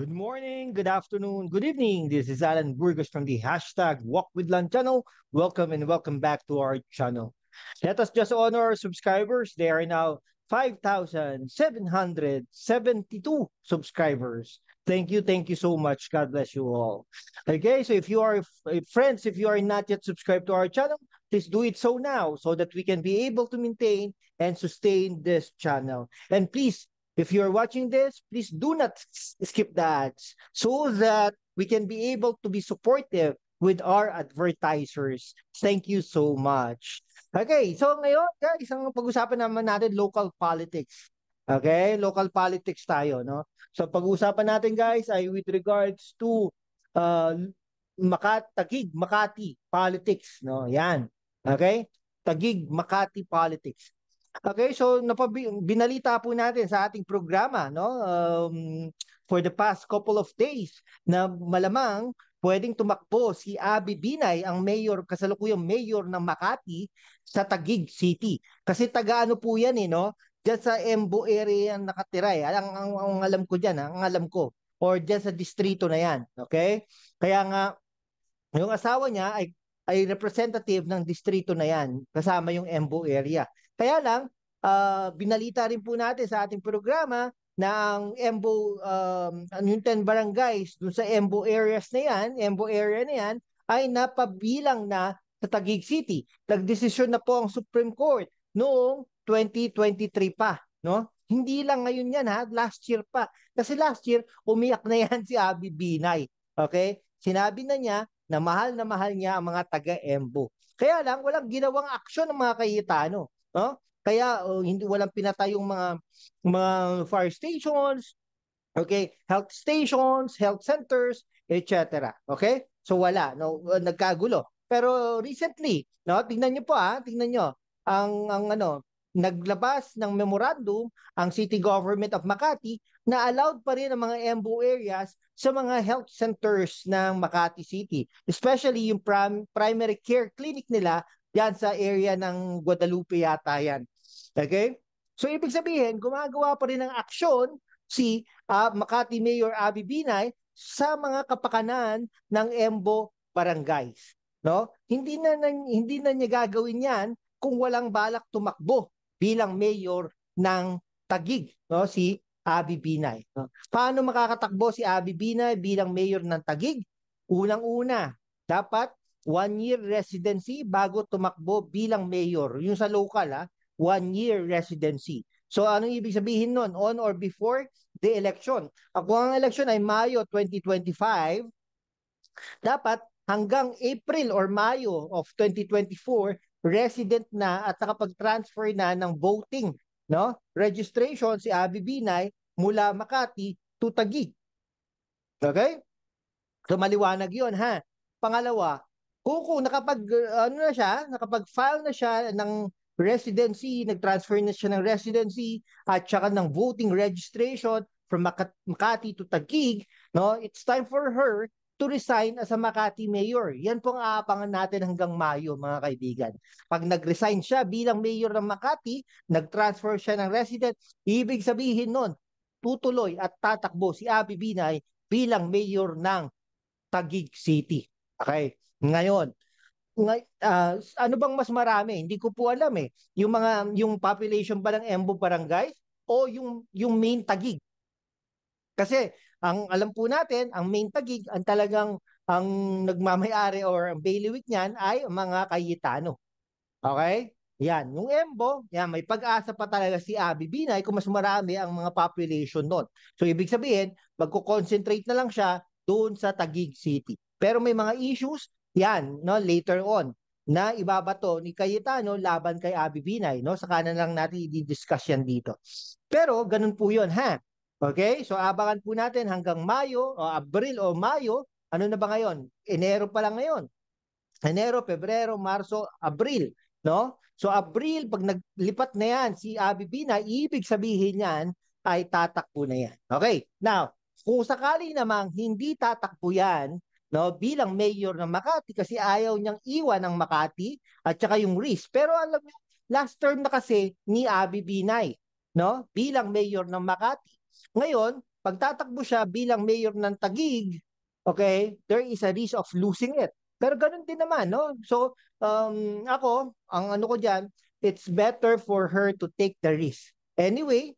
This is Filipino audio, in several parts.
Good morning, good afternoon, good evening. This is Alan Burgos from the hashtag Walk with Lan channel. Welcome and welcome back to our channel. Let us just honor our subscribers. They are now 5,772 subscribers. Thank you so much. God bless you all. Okay, so if you are friends, if you are not yet subscribed to our channel, please do it so now so that we can be able to maintain and sustain this channel. And please, if you're watching this, please do not skip the ads so that we can be able to be supportive with our advertisers. Thank you so much. Okay, so ngayon, guys, ang pag-usapan naman natin local politics. Okay, local politics tayo, no? So pag-usapan natin, guys, ay with regards to uh, Makati politics, no? Yan. Okay? Taguig, Makati politics. Okay, so binalita po natin sa ating programa, no? For the past couple of days na malamang pwedeng tumakbo si Abby Binay, ang mayor, kasalukuyang mayor ng Makati sa Taguig City. Kasi taga-ano po yan eh, no? Diyan sa Embu area yan nakatira eh. Ang alam ko diyan, ang alam ko. Or diyan sa distrito na yan, okay? Kaya nga, yung asawa niya ay representative ng distrito na yan, kasama yung Embu area. Kaya lang, binalita rin po natin sa ating programa na ang Embu, yung 10 barangays dun sa Embu areas na yan, Embu area na yan, ay napabilang na sa Taguig City. Nagdesisyon na po ang Supreme Court noong 2023 pa, no? Hindi lang ngayon yan ha, last year pa. Kasi last year, umiyak na yan si Abby Binay. Okay? Sinabi na mahal niya ang mga taga-Embu. Kaya lang, walang ginawang aksyon ng mga Cayetano. No? Kaya hindi walang pinatay yung mga fire stations, okay, health stations, health centers, etc. Okay? So wala, no, nagkagulo. Pero recently, no, tingnan niyo po tingnan niyo ang ano, naglabas ng memorandum ang City Government of Makati na allowed pa rin ang mga Embu areas sa mga health centers ng Makati City, especially yung primary care clinic nila diyan sa area ng Guadalupe yata yan. Okay? So ibig sabihin, gumagawa pa rin ng aksyon si Makati Mayor Abby Binay sa mga kapakanan ng Embo barangays, no? Hindi na niya gagawin 'yan kung walang balak tumakbo bilang mayor ng Taguig, no? Si Abby Binay, no? Paano makakatakbo si Abby Binay bilang mayor ng Taguig? Unang-una, dapat 1 year residency bago tumakbo bilang mayor. Yung sa local 1 year residency. So anong ibig sabihin nun? On or before the election. Kung ang election ay Mayo 2025, dapat hanggang April or Mayo of 2024, resident na at nakapag-transfer na ng voting, no? Registration si Abby Binay mula Makati to Taguig. Okay? So maliwanag 'yon ha. Pangalawa, kung nakapag-file na siya ng residency, nag-transfer na siya ng residency at saka ng voting registration from Makati to Taguig, no? It's time for her to resign as a Makati mayor. Yan po ang aapangan natin hanggang Mayo, mga kaibigan. Pag nag-resign siya bilang mayor ng Makati, nag-transfer siya ng resident, ibig sabihin nun, tutuloy at tatakbo si Abby Binay bilang mayor ng Taguig City. Okay. Ngayon, ano bang mas marami? Hindi ko po alam eh. Yung population ba ng Embu Barangay o yung main Taguig? Kasi ang alam po natin, ang main Taguig, ang talagang ang nagmamayari or ang bailiwick niyan ay mga Cayetano. Okay? Yan, yung Embo, yan, may pag-asa pa talaga si Abby Binay kung mas marami ang mga population nun. So, ibig sabihin, magko-concentrate na lang siya doon sa Taguig City. Pero may mga issues, yan, no, later on, na ibabato ni Cayetano laban kay Abby Binay, no? Saka na lang natin i-discuss yan dito. Pero, ganun po yun, ha? Okay? So, abangan po natin hanggang Mayo, o Abril o Mayo, ano na ba ngayon? Enero pa lang ngayon. Enero, Pebrero, Marso, Abril, no? So Abril, pag naglipat na yan si Abby Binay, ibig sabihin yan ay tatakbo na yan. Okay, now, kung sakali namang hindi tatakbo yan, no, bilang mayor ng Makati kasi ayaw niyang iwan ng Makati at saka yung risk. Pero alam niyo, last term na kasi ni Abby Binay, no, bilang mayor ng Makati. Ngayon, pag tatakbo siya bilang mayor ng Taguig, okay, there is a risk of losing it. Pero ganun din naman, no? So, ako, ang ano ko dyan, it's better for her to take the risk. Anyway,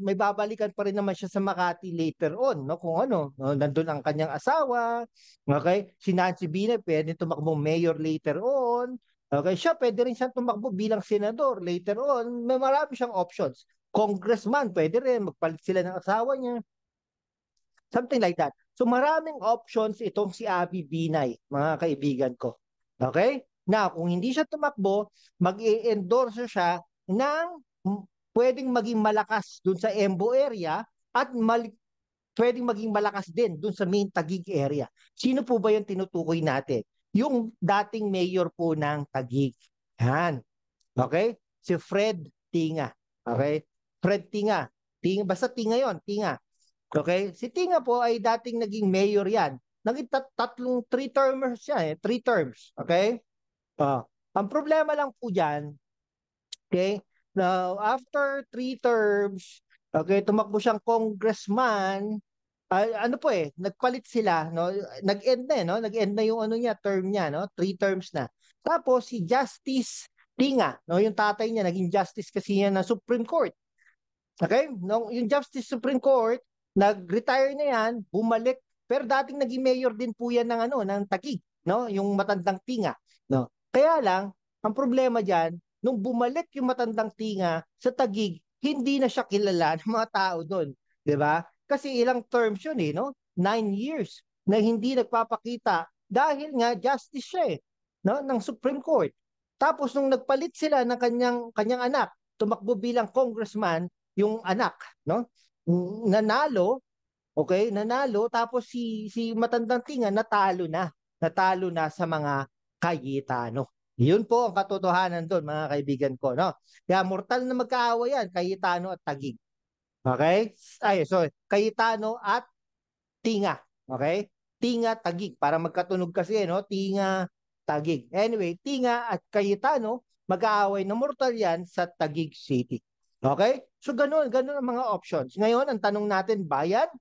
may babalikan pa rin naman siya sa Makati later on, no? Kung ano, no? Nandun ang kanyang asawa, okay? Si Nancy Binay, pwede tumakbo mayor later on. Okay, siya pwede rin siyang tumakbo bilang senador later on. May marami siyang options. Congressman, pwede rin, magpalit sila ng asawa niya. Something like that. So maraming options itong si Abby Binay, mga kaibigan ko. Okay? Now, kung hindi siya tumakbo, mag-i-endorse siya ng pwedeng maging malakas dun sa Embo area at pwedeng maging malakas din dun sa main Taguig area. Sino po ba yung tinutukoy natin? Yung dating mayor po ng Taguig. Yan. Okay? Si Fred Tinga. Okay? Fred Tinga. Basta Tinga yon, Tinga. Okay? Si Tinga po ay dating naging mayor yan. Naging tatlong 3 terms siya eh. 3 terms. Okay? Ang problema lang po dyan, okay? Now, after 3 terms, okay, tumakbo siyang congressman, ano po eh, nagpalit sila, no? Nag-end na, no? Nag-end na yung ano niya, term niya, no? 3 terms na. Tapos si Justice Tinga, no? Yung tatay niya, naging justice kasi niya ng Supreme Court. Okay? Nung yung Justice Supreme Court, nag-retire na yan, bumalik, pero dating naging mayor din po yan ng ano, ng Taguig, no? Yung matandang Tinga, no? Kaya lang, ang problema diyan, nung bumalik yung matandang Tinga sa Taguig, hindi na siya kilala ng mga tao doon, 'di ba? Kasi ilang terms yun eh, no? 9 years na hindi nagpapakita dahil nga justice siya eh, no? Ng Supreme Court. Tapos nung nagpalit sila ng kanyang anak, tumakbo bilang congressman, yung anak, no? Nanalo, okay? Nanalo tapos si matandang Tinga natalo na. Natalo na sa mga Cayetano. Yun po ang katotohanan doon, mga kaibigan ko, no? Kaya mortal na magkaaway yan, Cayetano at Taguig. Okay? Ay, sorry, Cayetano at Tinga. Okay? Tinga, Taguig. Para magkatunog kasi, no? Tinga, Taguig. Anyway, Tinga at Cayetano, mag-aaway na mortal yan sa Taguig City. Okay? So, ganun ang mga options. Ngayon, ang tanong natin, bayan,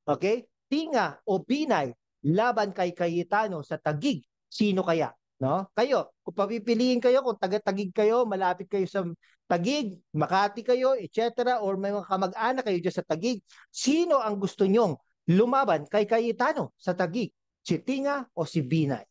okay? Tinga o Binay, laban kay Cayetano sa Taguig, sino kaya? No? Kayo, kung papipiliin kayo, kung taga-Taguig kayo, malapit kayo sa Taguig, Makati kayo, etc. or may mga kamag-anak kayo dyan sa Taguig, sino ang gusto nyong lumaban kay Cayetano sa Taguig? Si Tinga o si Binay?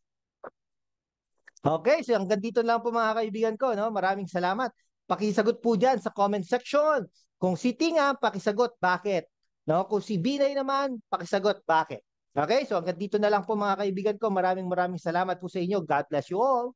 Okay, so hanggang dito lang po mga kaibigan ko, no? Maraming salamat. Pakisagot po dyan sa comment section. Kung si Tinga, pakisagot bakit. No? Kung si Binay naman, pakisagot bakit. Okay, so hanggang dito na lang po mga kaibigan ko. Maraming salamat po sa inyo. God bless you all.